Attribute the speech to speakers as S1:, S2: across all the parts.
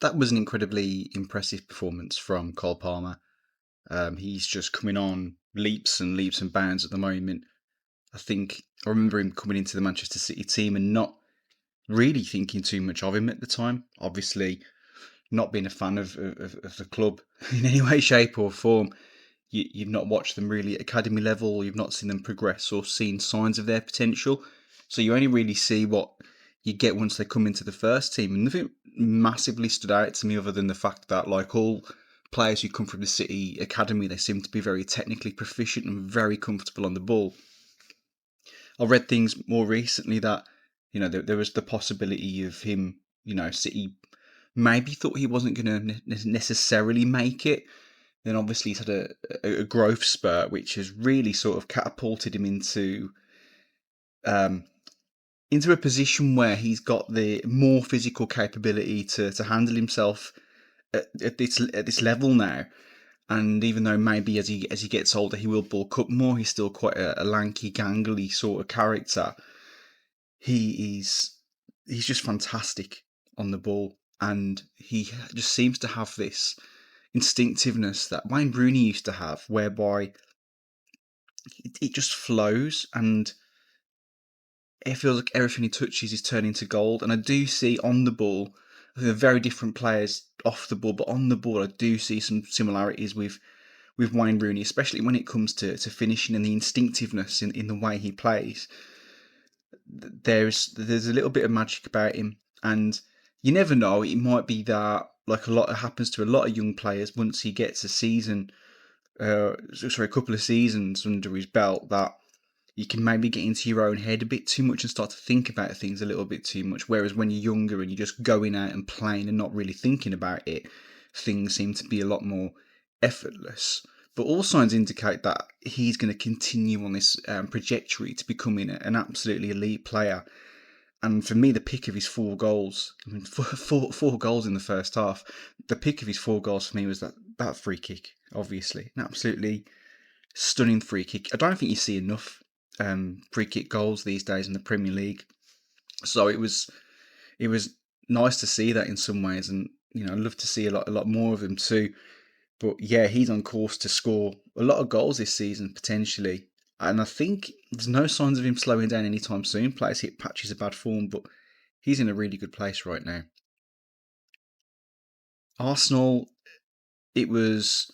S1: that was an incredibly impressive performance from Cole Palmer. He's just coming on leaps and bounds at the moment. I remember him coming into the Manchester City team and not really thinking too much of him at the time. Obviously, not being a fan of the club in any way, shape, or form. You've not watched them really at academy level, you've not seen them progress or seen signs of their potential. So you only really see what you get once they come into the first team. And nothing massively stood out to me other than the fact that, like all players who come from the City academy, they seem to be very technically proficient and very comfortable on the ball. I read things more recently that, there was the possibility of him, City maybe thought he wasn't going to necessarily make it. Then obviously he's had a growth spurt, which has really sort of catapulted him um, into a position where he's got the more physical capability to handle himself at this level now. And even though maybe as he gets older he will bulk up more, he's still quite a lanky, gangly sort of character. He's just fantastic on the ball, and he just seems to have this instinctiveness that Wayne Rooney used to have, whereby it just flows and it feels like everything he touches is turning to gold. And I do see on the ball, they're very different players off the ball, but on the ball I do see some similarities with Wayne Rooney, especially when it comes to finishing and the instinctiveness in the way he plays. There's a little bit of magic about him, and you never know. It might be that, like a lot happens to a lot of young players, once he gets a couple of seasons under his belt, that you can maybe get into your own head a bit too much and start to think about things a little bit too much. Whereas when you're younger and you're just going out and playing and not really thinking about it, things seem to be a lot more effortless. But all signs indicate that he's going to continue on this trajectory to becoming an absolutely elite player. And for me, the pick of his 4 goals, I mean, four goals in the first half, the pick of his 4 goals for me was that free kick, obviously. An absolutely stunning free kick. I don't think you see enough free kick goals these days in the Premier League. So it was nice to see that in some ways, and I'd love to see a lot more of them too. But yeah, he's on course to score a lot of goals this season potentially, and I think there's no signs of him slowing down anytime soon. Players hit patches of bad form, but he's in a really good place right now. Arsenal, it was.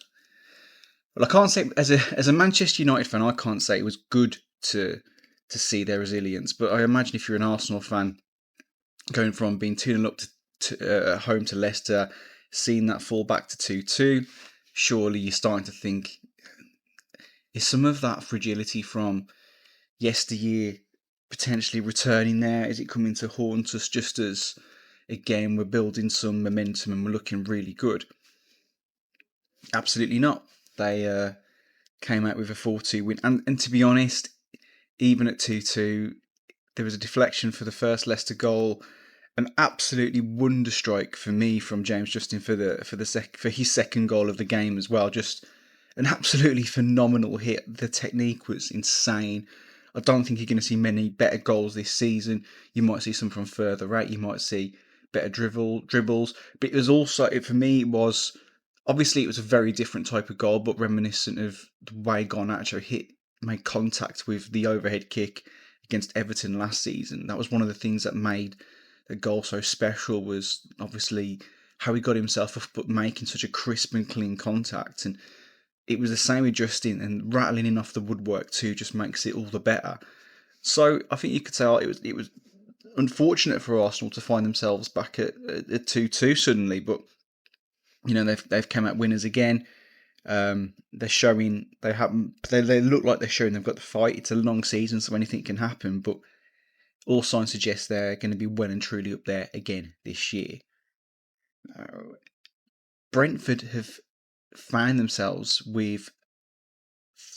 S1: Well, I can't say as a Manchester United fan, I can't say it was good to see their resilience. But I imagine if you're an Arsenal fan, going from being 2-0 up at home to Leicester, seeing that fall back to 2-2, surely you're starting to think, is some of that fragility from yesteryear potentially returning there? Is it coming to haunt us just as, again, we're building some momentum and we're looking really good? Absolutely not. They came out with a 4-2 win. And to be honest, even at 2-2, there was a deflection for the first Leicester goal. An absolutely wonder strike for me from James Justin for his second goal of the game as well. Just an absolutely phenomenal hit. The technique was insane. I don't think you're going to see many better goals this season. You might see some from further out. You might see better dribbles. But it was also, for me, obviously it was a very different type of goal, but reminiscent of the way Garnacho made contact with the overhead kick against Everton last season. That was one of the things that made the goal so special, was obviously how he got himself up, but making such a crisp and clean contact. And it was the same with Justin, and rattling in off the woodwork too just makes it all the better. So I think you could say it was unfortunate for Arsenal to find themselves back at 2-2 suddenly, but they've come out winners again. They're showing they look like they're showing they've got the fight. It's a long season, so anything can happen, but all signs suggest they're going to be well and truly up there again this year. Brentford have found themselves with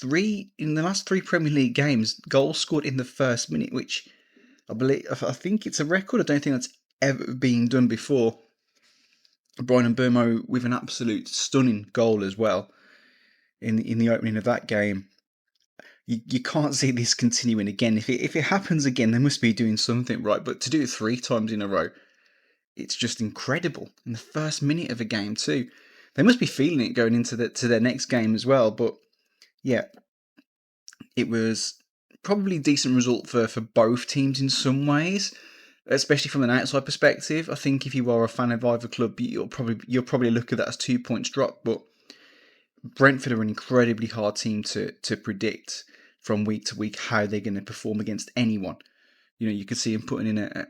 S1: in the last 3 Premier League games, goals scored in the first minute, which I think it's a record. I don't think that's ever been done before. Brian Mbeumo with an absolute stunning goal as well in the opening of that game. You can't see this continuing again. If it happens again, they must be doing something right. But to do it 3 times in a row, it's just incredible in the first minute of a game too. They must be feeling it going into to their next game as well. But yeah, it was probably a decent result for both teams in some ways, especially from an outside perspective. I think if you are a fan of either club, you'll probably look at that as 2 points drop. But Brentford are an incredibly hard team to predict from week to week how they're going to perform against anyone. You know, you could see him putting in an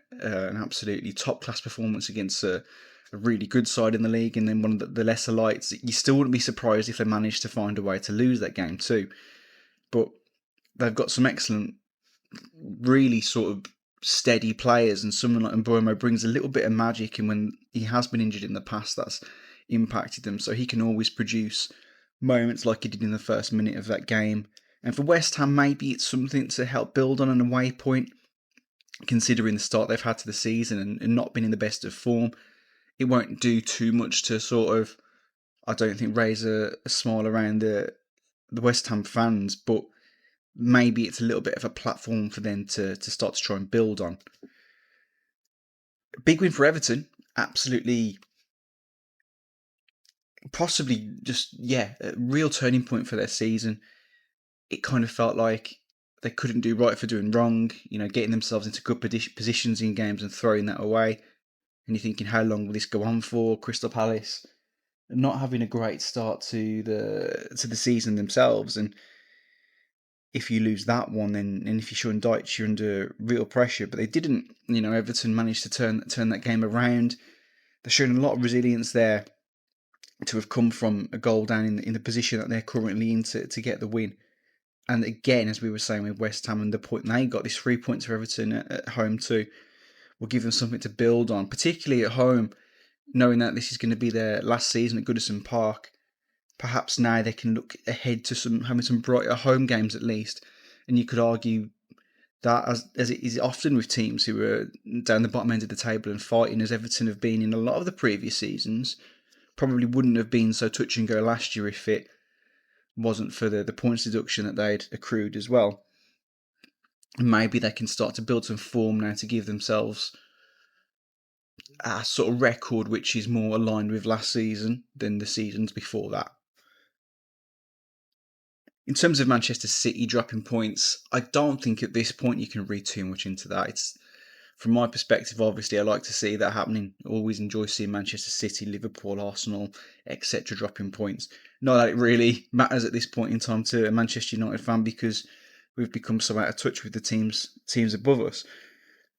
S1: absolutely top class performance against a really good side in the league, and then one of the lesser lights. You still wouldn't be surprised if they managed to find a way to lose that game too. But they've got some excellent, really sort of steady players, and someone like Mboimo brings a little bit of magic, and when he has been injured in the past, that's impacted them. So he can always produce moments like he did in the first minute of that game. And for West Ham, maybe it's something to help build on an away point, considering the start they've had to the season and not been in the best of form. It won't do too much to sort of, I don't think, raise a smile around the West Ham fans, but maybe it's a little bit of a platform for them to start to try and build on. Big win for Everton, absolutely, possibly just, a real turning point for their season. It kind of felt like they couldn't do right for doing wrong, getting themselves into good positions in games and throwing that away. And you're thinking, how long will this go on for? Crystal Palace not having a great start to the season themselves, and if you lose that one, then and if you're showing Dyche, you're under real pressure. But they didn't. Everton managed to turn that game around. They're showing a lot of resilience there to have come from a goal down in the position that they're currently in to get the win. And again, as we were saying with West Ham, and the point they got, these 3 points for Everton at home too, will give them something to build on, particularly at home, knowing that this is going to be their last season at Goodison Park. Perhaps now they can look ahead to having some brighter home games at least. And you could argue that, as it is often with teams who are down the bottom end of the table and fighting, as Everton have been in a lot of the previous seasons, probably wouldn't have been so touch and go last year if it wasn't for the points deduction that they'd accrued as well. And maybe they can start to build some form now to give themselves a sort of record which is more aligned with last season than the seasons before that. In terms of Manchester City dropping points, I don't think at this point you can read too much into that. It's, from my perspective, obviously, I like to see that happening. I always enjoy seeing Manchester City, Liverpool, Arsenal, etc. dropping points. Not that it really matters at this point in time to a Manchester United fan, because we've become so out of touch with the teams above us.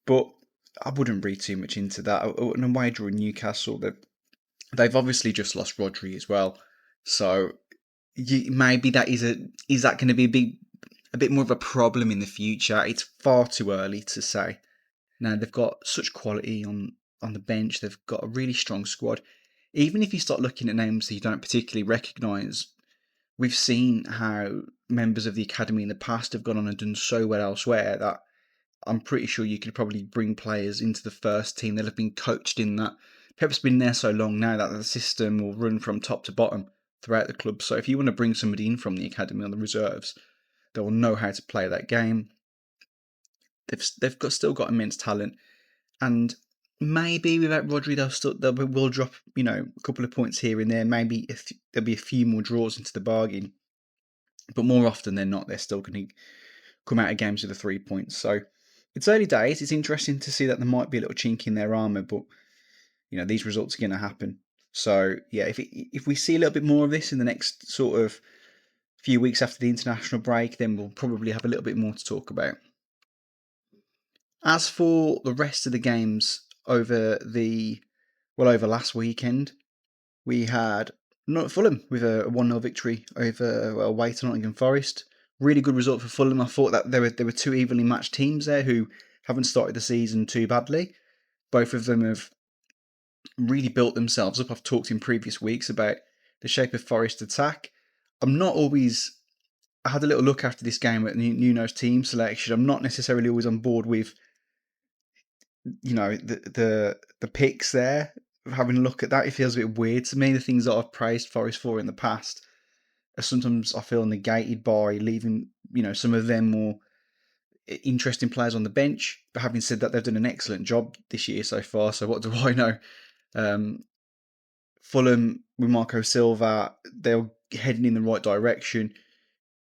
S1: But I wouldn't read too much into that. An away draw in Newcastle, they've obviously just lost Rodri as well. So maybe that is that going to be a bit more of a problem in the future? It's far too early to say. Now, they've got such quality on the bench. They've got a really strong squad. Even if you start looking at names that you don't particularly recognise, we've seen how members of the academy in the past have gone on and done so well elsewhere that I'm pretty sure you could probably bring players into the first team that have been coached in that. Pep's been there so long now that the system will run from top to bottom throughout the club. So if you want to bring somebody in from the academy on the reserves, they will know how to play that game. They've still got immense talent, and maybe without Rodri, they will drop a couple of points here and there. Maybe there'll be a few more draws into the bargain, but more often than not, they're still going to come out of games with the 3 points. So it's early days. It's interesting to see that there might be a little chink in their armour, but these results are going to happen. So yeah, if we see a little bit more of this in the next sort of few weeks after the international break, then we'll probably have a little bit more to talk about. As for the rest of the games over last weekend, we had Fulham with a 1-0 victory away to Nottingham Forest. Really good result for Fulham. I thought that there were two evenly matched teams there who haven't started the season too badly. Both of them have really built themselves up. I've talked in previous weeks about the shape of Forest attack. I had a little look after this game at Nuno's team selection. I'm not necessarily always on board with the picks there. Having a look at that, it feels a bit weird to me. The things that I've praised Forest for in the past are sometimes, I feel, negated by leaving some of them more interesting players on the bench. But having said that, they've done an excellent job this year so far. So what do I know? Fulham with Marco Silva, they're heading in the right direction.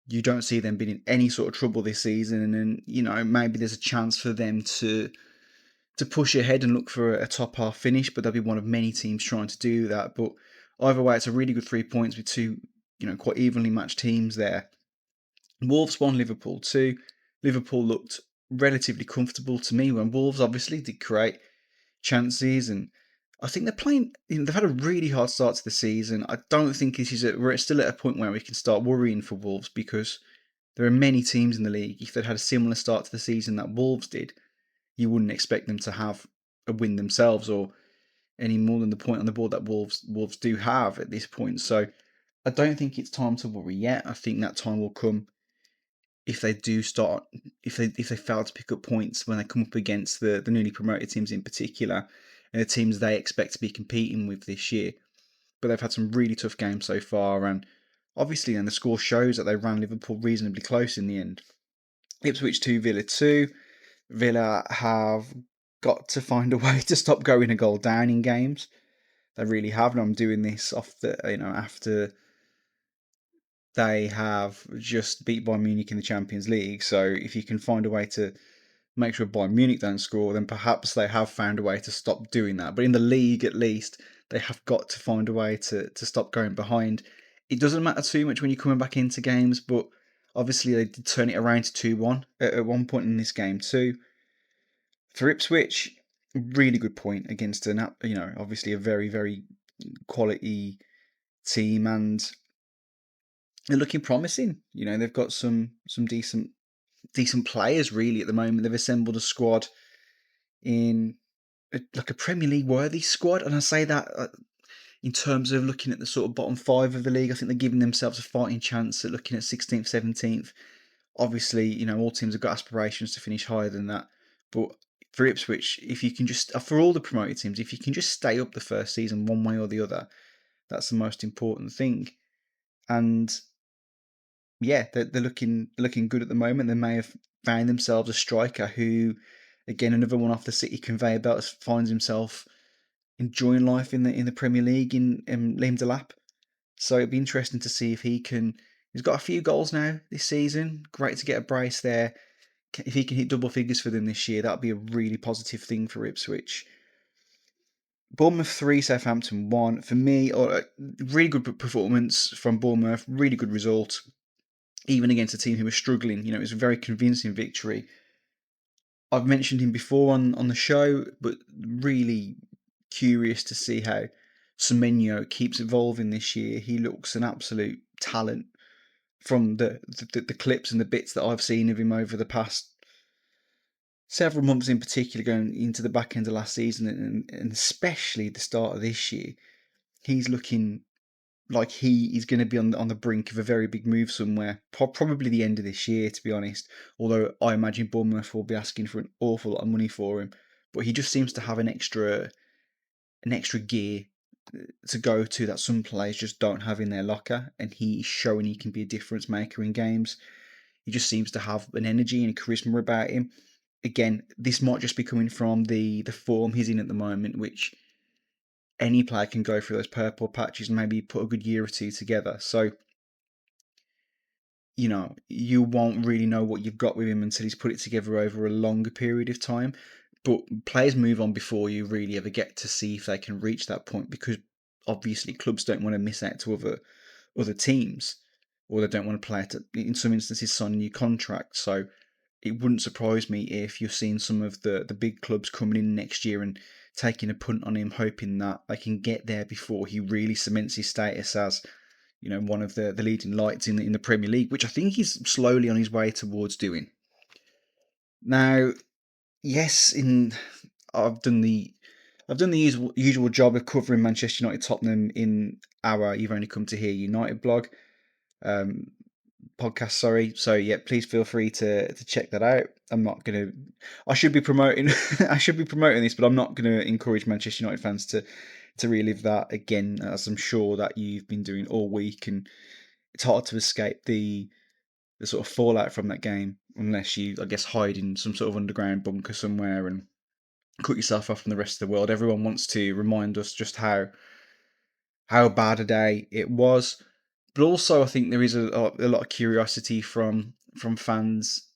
S1: You don't see them being in any sort of trouble this season, and then maybe there's a chance for them to push ahead and look for a top half finish. But they'll be one of many teams trying to do that. But either way, it's a really good 3 points with two quite evenly matched teams there. Wolves won, Liverpool 2. Liverpool looked relatively comfortable to me when Wolves obviously did create chances, and I think they're playing. They've had a really hard start to the season. I don't think we're still at a point where we can start worrying for Wolves, because there are many teams in the league. If they'd had a similar start to the season that Wolves did, you wouldn't expect them to have a win themselves or any more than the point on the board that Wolves do have at this point. So I don't think it's time to worry yet. I think that time will come if they do start, if they fail to pick up points when they come up against the newly promoted teams in particular, and the teams they expect to be competing with this year. But they've had some really tough games so far, and obviously, and the score shows that they ran Liverpool reasonably close in the end. Ipswich 2, Villa 2. Villa have got to find a way to stop going a goal down in games. They really have, and I'm doing this off the after they have just beat Bayern Munich in the Champions League. So if you can find a way to make sure Bayern Munich don't score, then perhaps they have found a way to stop doing that. But in the league, at least, they have got to find a way to stop going behind. It doesn't matter too much when you're coming back into games, but obviously they did turn it around to 2-1 at one point in this game too. For Ipswich, really good point against obviously a very, very quality team, and they're looking promising. They've got some decent players really at the moment. They've assembled a squad in like a Premier League worthy squad, and I say that in terms of looking at the sort of bottom five of the league. I think they're giving themselves a fighting chance at looking at 16th, 17th. Obviously, all teams have got aspirations to finish higher than that, but for Ipswich, if you can just, for all the promoted teams, if you can just stay up the first season one way or the other, that's the most important thing. And yeah, they're looking good at the moment. They may have found themselves a striker who, again, another one off the City conveyor belt, finds himself enjoying life in the Premier League in Liam Delap. So it'd be interesting to see if he can. He's got a few goals now this season. Great to get a brace there. If he can hit double figures for them this year, that'd be a really positive thing for Ipswich. Bournemouth 3, Southampton 1. For me, a really good performance from Bournemouth. Really good result, even against a team who was struggling. It was a very convincing victory. I've mentioned him before on the show, but really curious to see how Semenyo keeps evolving this year. He looks an absolute talent from the clips and the bits that I've seen of him over the past several months, in particular going into the back end of last season and especially the start of this year. He's looking like he is going to be on the brink of a very big move somewhere, probably the end of this year, to be honest. Although I imagine Bournemouth will be asking for an awful lot of money for him, but he just seems to have an extra gear to go to that some players just don't have in their locker, and he's showing he can be a difference maker in games. He just seems to have an energy and a charisma about him. Again, this might just be coming from the form he's in at the moment, which any player can go through those purple patches and maybe put a good year or two together. So, you won't really know what you've got with him until he's put it together over a longer period of time. But players move on before you really ever get to see if they can reach that point, because obviously clubs don't want to miss out to other teams, or they don't want to play it, in some instances, sign a new contract. So it wouldn't surprise me if you're seeing some of the big clubs coming in next year and taking a punt on him, hoping that they can get there before he really cements his status as one of the leading lights in the Premier League, which I think he's slowly on his way towards doing. Now, yes, I've done the usual job of covering Manchester United Tottenham in our You've Only Come to Hear United blog. Podcast, sorry. So yeah, please feel free to check that out. I should be promoting this, but I'm not gonna encourage Manchester United fans to relive that again, as I'm sure that you've been doing all week, and it's hard to escape the the sort of fallout from that game, unless you, I guess, hide in some sort of underground bunker somewhere and cut yourself off from the rest of the world. Everyone wants to remind us just how bad a day it was. But also, I think there is a lot of curiosity from fans.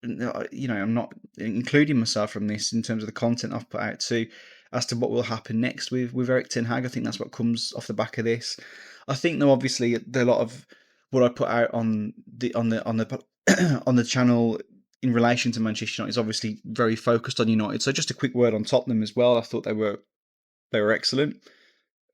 S1: I'm not including myself from this in terms of the content I've put out too, as to what will happen next with Eric Ten Hag. I think that's what comes off the back of this. I think, though, obviously, a lot of what I put out on the on the channel in relation to Manchester United is obviously very focused on United. So just a quick word on Tottenham as well. I thought they were excellent.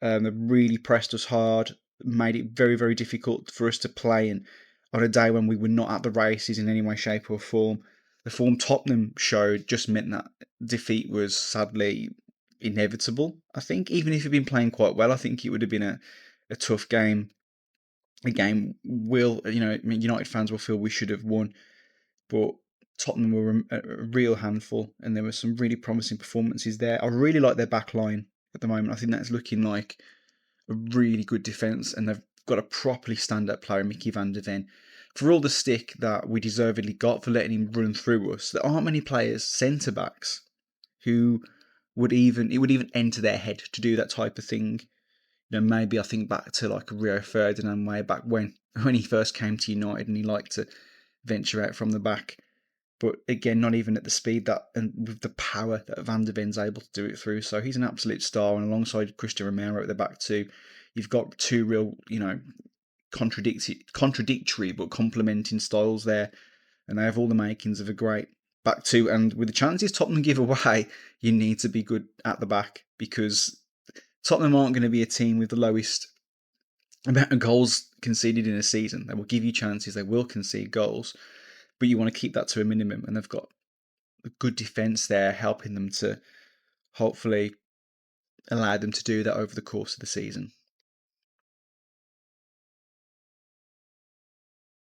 S1: They really pressed us hard, made it very, very difficult for us to play. And on a day when we were not at the races in any way, shape, or form, the form Tottenham showed just meant that defeat was sadly inevitable. I think, even if you'd been playing quite well, I think it would have been a tough game. A game United fans will feel we should have won, but Tottenham were a real handful, and there were some really promising performances there. I really like their back line at the moment. I think that's looking like a really good defence, and they've got a properly stand-up player, Mickey van der Ven. For all the stick that we deservedly got for letting him run through us, there aren't many players, centre-backs, who would even enter their head to do that type of thing. Maybe I think back to like Rio Ferdinand way back when he first came to United and he liked to venture out from the back. But again, not even at the speed that and with the power that Van der Ven's able to do it through. So he's an absolute star, and alongside Christian Romero at the back too, you've got two real, contradictory but complementing styles there, and they have all the makings of a great back two. And with the chances Tottenham give away, you need to be good at the back, because Tottenham aren't going to be a team with the lowest amount of goals conceded in a season. They will give you chances, they will concede goals, but you want to keep that to a minimum, and they've got a good defence there helping them to hopefully allow them to do that over the course of the season.